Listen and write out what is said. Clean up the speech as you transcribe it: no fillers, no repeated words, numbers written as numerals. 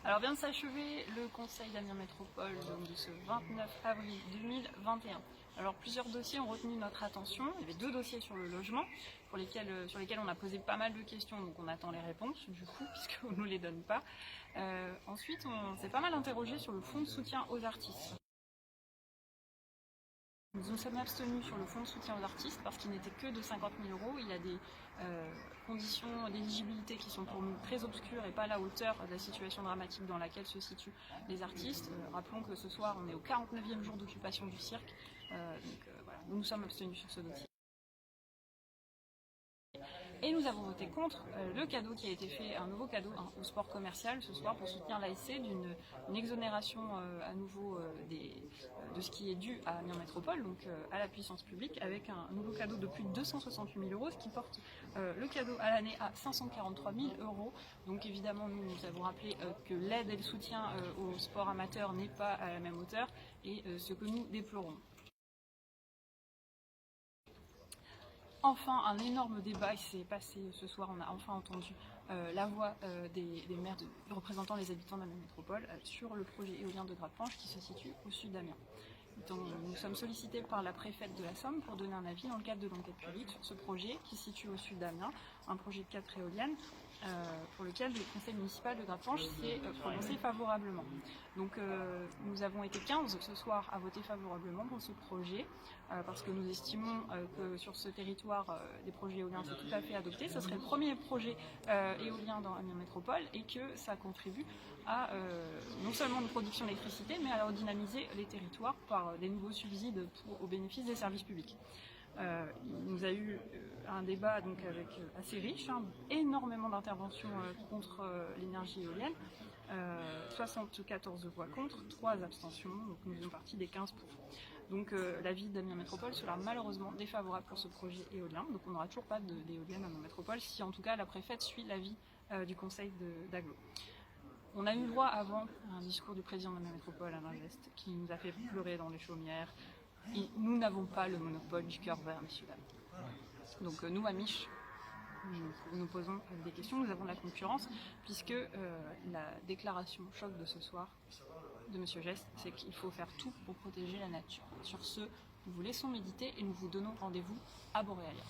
Alors vient de s'achever le Conseil d'Amiens Métropole donc, de ce 29 avril 2021. Alors plusieurs dossiers ont retenu notre attention. Il y avait 2 dossiers sur le logement sur lesquels on a posé pas mal de questions, donc on attend les réponses du coup puisqu'on ne nous les donne pas. Ensuite on s'est pas mal interrogé sur le fonds de soutien aux artistes. Nous nous sommes abstenus sur le fonds de soutien aux artistes parce qu'il n'était que de 50 000 €. Il y a des conditions d'éligibilité qui sont pour nous très obscures et pas à la hauteur de la situation dramatique dans laquelle se situent les artistes. Rappelons que ce soir on est au 49e jour d'occupation du cirque, voilà, nous nous sommes abstenus sur ce dossier. Et nous avons voté contre le cadeau qui a été fait, un nouveau cadeau au sport commercial ce soir pour soutenir l'ASC d'une exonération à nouveau de ce qui est dû à Amiens Métropole, donc à la puissance publique, avec un nouveau cadeau de plus de 268 000 €, ce qui porte le cadeau à l'année à 543 000 €. Donc évidemment nous avons rappelé que l'aide et le soutien au sport amateur n'est pas à la même hauteur et ce que nous déplorons. Enfin, un énorme débat s'est passé ce soir. On a enfin entendu la voix des maires représentant les habitants d'Amiens Métropole sur le projet éolien de Grappe-Penche qui se situe au sud d'Amiens. Nous sommes sollicités par la préfète de la Somme pour donner un avis dans le cadre de l'enquête publique sur ce projet qui se situe au sud d'Amiens, un projet de 4 éoliennes pour lequel le conseil municipal de Grappe-Penche s'est prononcé favorablement. Donc nous avons été 15 ce soir à voter favorablement pour ce projet parce que nous estimons que sur ce territoire des projets éoliens sont tout à fait adoptés. Ce serait le premier projet éolien dans Amiens Métropole et que ça contribue à non seulement une production d'électricité mais à redynamiser les territoires par des nouveaux subsides au bénéfice des services publics. Il nous a eu un débat donc assez riche, énormément d'interventions contre l'énergie éolienne, 74 voix contre, 3 abstentions, donc nous faisons partie des 15 pour. Donc l'avis d'Amiens Métropole sera malheureusement défavorable pour ce projet éolien, donc on n'aura toujours pas d'éolienne à Amiens Métropole si en tout cas la préfète suit l'avis du conseil d'Aglo. On a eu droit avant un discours du président d'Amiens Métropole, Alain Geste, qui nous a fait pleurer dans les chaumières. Et nous n'avons pas le monopole du cœur vert, messieurs dames. Donc nous, à Mich, nous posons des questions, nous avons de la concurrence, puisque la déclaration choc de ce soir de M. Geste, c'est qu'il faut faire tout pour protéger la nature. Sur ce, nous vous laissons méditer et nous vous donnons rendez-vous à Boréalia.